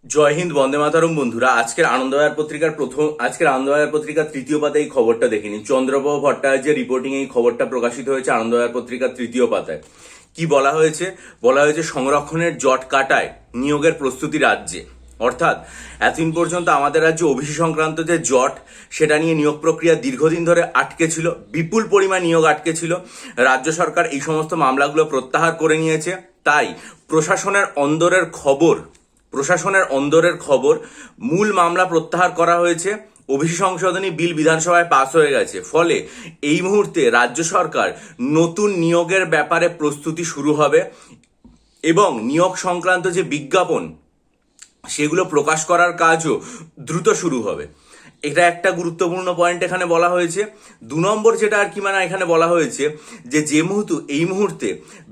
জয় হিন্দ, বন্দে মাতরম। বন্ধুরা, আজকের আনন্দবাজার পত্রিকার তৃতীয় পাতায় এই খবরটা দেখিনি। চন্দ্রপ্রভা ভট্টাচার্যের রিপোর্টিং এই খবরটা প্রকাশিত হয়েছে আনন্দবাজার পত্রিকার তৃতীয় পাতায়। কি বলা হয়েছে? বলা হয়েছে সংরক্ষণের জট কাটায় নিয়োগের প্রস্তুতি রাজ্যে। অর্থাৎ এতদিন পর্যন্ত আমাদের রাজ্যে ওবিসি সংক্রান্ত যে জট, সেটা নিয়ে নিয়োগ প্রক্রিয়া দীর্ঘদিন ধরে আটকে ছিল, বিপুল পরিমাণ নিয়োগ আটকে ছিল। রাজ্য সরকার এই সমস্ত মামলাগুলো প্রত্যাহার করে নিয়েছে। তাই প্রশাসনের অন্দরের খবর মূল মামলা প্রত্যাহার করা হয়েছে। ওবিসি সংশোধনী বিল বিধানসভায় পাস হয়ে গেছে। ফলে এই মুহূর্তে রাজ্য সরকার নতুন নিয়োগের ব্যাপারে প্রস্তুতি শুরু হবে এবং নিয়োগ সংক্রান্ত যে বিজ্ঞাপন, সেগুলো প্রকাশ করার কাজও দ্রুত শুরু হবে। এটা একটা গুরুত্বপূর্ণ পয়েন্ট এখানে বলা হয়েছে। 2 নম্বর যেটা এখানে বলা হয়েছে যে এই মুহূর্তে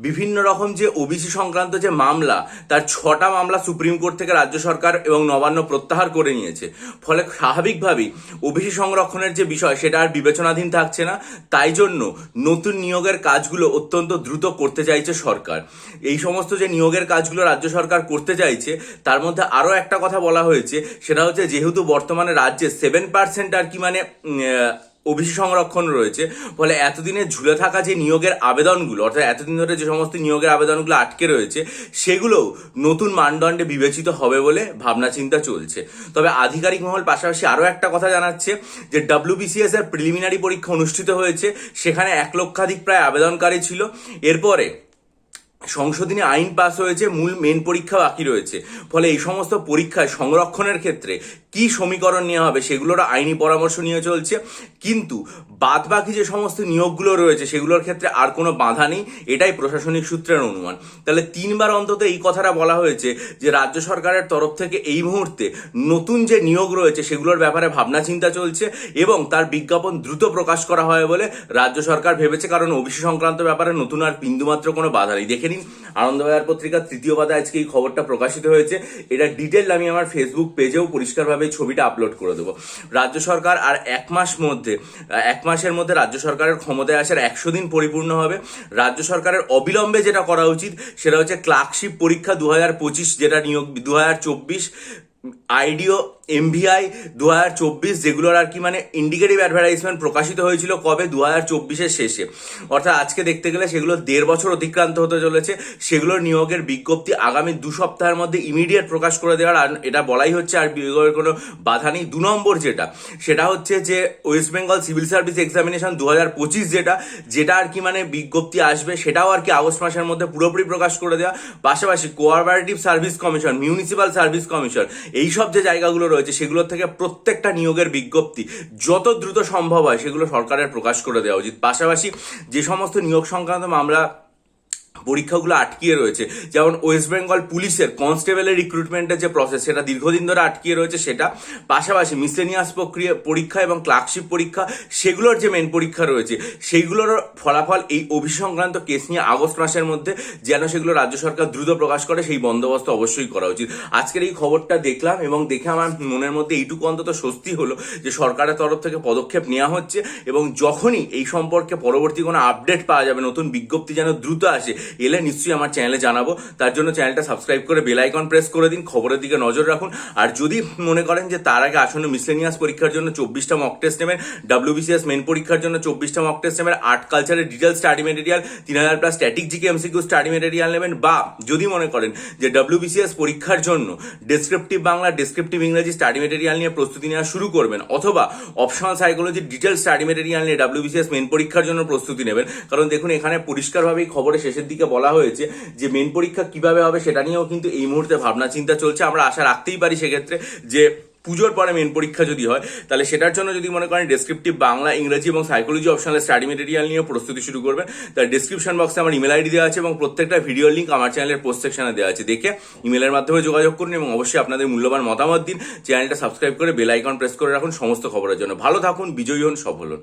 বিভিন্ন রকম যে ওবিসি সংক্রান্ত যে মামলা, তার 6টা মামলা সুপ্রিম কোর্ট থেকে রাজ্য সরকার এবং নবান্ন প্রত্যাহার করে নিয়েছে। ফলে স্বাভাবিকভাবেই ওবিসি সংরক্ষণের যে বিষয়, সেটা আর বিবেচনাধীন থাকছে না। তাই জন্য নতুন নিয়োগের কাজগুলো অত্যন্ত দ্রুত করতে চাইছে সরকার। এই সমস্ত যে নিয়োগের কাজগুলো রাজ্য সরকার করতে চাইছে, তার মধ্যে আরও একটা কথা বলা হয়েছে, সেটা হচ্ছে যেহেতু বর্তমানে রাজ্যে 7% ওবিসি সংরক্ষণ রয়েছে, ফলে এতদিনে ঝুলে থাকা যে নিয়োগের আবেদনগুলো, অর্থাৎ এতদিন ধরে যে সমস্ত নিয়োগের আবেদনগুলো আটকে রয়েছে, সেগুলোও নতুন মানদণ্ডে বিবেচিত হবে বলে ভাবনা চিন্তা চলছে। তবে আধিকারিক মহল পাশাপাশি আরও একটা কথা জানাচ্ছে যে WBCS এর প্রিলিমিনারি পরীক্ষা অনুষ্ঠিত হয়েছে। সেখানে 1 লক্ষাধিক প্রায় আবেদনকারী ছিল। এরপরে সংশোধনী আইন পাস হয়েছে, মেন পরীক্ষা বাকি রয়েছে। ফলে এই সমস্ত পরীক্ষায় সংরক্ষণের ক্ষেত্রে কি সমীকরণ নেওয়া হবে, সেগুলোর আইনি পরামর্শ নিয়ে চলছে। কিন্তু বাদ বাকি যে সমস্ত নিয়োগগুলো রয়েছে, সেগুলোর ক্ষেত্রে আর কোনো বাধা নেই, এটাই প্রশাসনিক সূত্রের অনুমান। তাহলে 3বার অন্তত এই কথাটা বলা হয়েছে যে রাজ্য সরকারের তরফ থেকে এই মুহূর্তে নতুন যে নিয়োগ রয়েছে, সেগুলোর ব্যাপারে ভাবনা চিন্তা চলছে এবং তার বিজ্ঞাপন দ্রুত প্রকাশ করা হয় বলে রাজ্য সরকার ভেবেছে। কারণ ওবিসি সংক্রান্ত ব্যাপারে নতুন আর বিন্দুমাত্র কোনো বাধা নেই। দেখে নিন আনন্দবাজার পত্রিকার তৃতীয় পাতায় আজকে এই খবরটা প্রকাশিত হয়েছে। এটা ডিটেল আমি আমার ফেসবুক পেজেও পরিষ্কারভাবে ছবিটা আপলোড করে দেবো। রাজ্য সরকার আর 1 মাসের মধ্যে রাজ্য সরকারের ক্ষমতায় আসার 100 দিন পরিপূর্ণ হবে। রাজ্য সরকারের অবিলম্বে যেটা করা উচিত, সেটা হচ্ছে ক্লার্কশিপ পরীক্ষা 2025, যেটা নিয়োগ 2024, আইডিও MVI 2024, যেগুলোর ইন্ডিকেটিভ অ্যাডভার্টাইজমেন্ট প্রকাশিত হয়েছিল কবে? 2024-এর শেষে। অর্থাৎ আজকে দেখতে গেলে সেগুলো 1.5 বছর অতিক্রান্ত হতে চলেছে। সেগুলোর নিয়োগের বিজ্ঞপ্তি আগামী 2 সপ্তাহের মধ্যে ইমিডিয়েট প্রকাশ করে দেওয়ার এটা বলাই হচ্ছে, আর বিয়োগের কোনো বাধা নেই। 2 নম্বর সেটা হচ্ছে যে West Bengal civil service examination 2025, যেটা বিজ্ঞপ্তি আসবে, সেটাও আগস্ট মাসের মধ্যে পুরোপুরি প্রকাশ করে দেওয়া। পাশাপাশি cooperative service commission, municipal service commission, এইসব যে জায়গাগুলো রয়েছে, সেগুলোর থেকে প্রত্যেকটা নিয়োগের বিজ্ঞপ্তি যত দ্রুত সম্ভব হয় সেগুলো সরকারের প্রকাশ করে দেওয়া উচিত। পাশাপাশি যে সমস্ত নিয়োগ সংক্রান্ত মামলা পরীক্ষাগুলো আটকিয়ে রয়েছে, যেমন ওয়েস্ট বেঙ্গল পুলিশের কনস্টেবলের রিক্রুটমেন্টের যে প্রসেস, সেটা দীর্ঘদিন ধরে আটকিয়ে রয়েছে, সেটা। পাশাপাশি মিসেলিনিয়াস পরীক্ষা এবং ক্লার্কশিপ পরীক্ষা, সেগুলোর যে মেন পরীক্ষা রয়েছে, সেইগুলোর ফলাফল এই ওবিসি সংক্রান্ত কেস নিয়ে আগস্ট মাসের মধ্যে যেন সেগুলো রাজ্য সরকার দ্রুত প্রকাশ করে, সেই বন্দোবস্ত অবশ্যই করা উচিত। আজকের এই খবরটা দেখলাম এবং দেখে আমার মনের মধ্যে এইটুকু অন্তত স্বস্তি হলো যে সরকারের তরফ থেকে পদক্ষেপ নেওয়া হচ্ছে এবং যখনই এই সম্পর্কে পরবর্তী কোনো আপডেট পাওয়া যাবে, নতুন বিজ্ঞপ্তি যেন দ্রুত আসে, এলে নিশ্চয়ই আমার চ্যানেলে জানাবো। তার জন্য চ্যানেলটা সাবস্ক্রাইব করে বেল আইকন প্রেস করে দিন, খবরের দিকে নজর রাখুন। আর যদি মনে করেন যে তার আগে আসন্ন মিসলেনিয়াস পরীক্ষার জন্য 24টা মক টেস্ট নেবেন, WBCS মেন পরীক্ষার জন্য 24টা মক টেস্ট নেবেন, আর্ট কালচারের detail study material 3000+ static GK MCQ study material নেবেন, বা যদি মনে করেন যে WBCS পরীক্ষার জন্য ডেসক্রিপটিভ বাংলা, ডেসক্রিপটিভ ইংরেজি স্টাডি মেটেরিয়াল নিয়ে প্রস্তুতি নেওয়া শুরু করবেন, অথবা optional psychology detail study material নিয়ে WBCS মেন পরীক্ষার জন্য প্রস্তুতি নেবেন। কারণ দেখুন, এখানে পরিষ্কারভাবেই খবরের শেষের দিকে বলা হয়েছে যে মেন পরীক্ষা কিভাবে হবে, সেটা নিয়েও কিন্তু এই মুহূর্তে ভাবনা চিন্তা চলছে। আমরা আশা রাখতেই পারি সেক্ষেত্রে যে পুজোর পরে মেন পরীক্ষা যদি হয়, তাহলে সেটার জন্য যদি মনে করেন ডেসক্রিপটিভ বাংলা, ইংরেজি এবং সাইকোলজি অপশনাল স্টাডি মেটেরিয়াল নিয়ে প্রস্তুতি শুরু করবেন, তার ডিসক্রিপশন বক্সে আমার ইমেল আইডি দেওয়া আছে এবং প্রত্যেকটা ভিডিও লিঙ্ক আমার চ্যানেলের পোস্ট সেকশনে দেওয়া আছে। দেখে ইমেলের মাধ্যমে যোগাযোগ করুন এবং অবশ্যই আপনাদের মূল্যবান মতামত দিন। চ্যানেলটা সাবস্ক্রাইব করে বেল আইকন প্রেস করে রাখুন সমস্ত খবরের জন্য। ভালো থাকুন, বিজয়ী হন, সফল হন।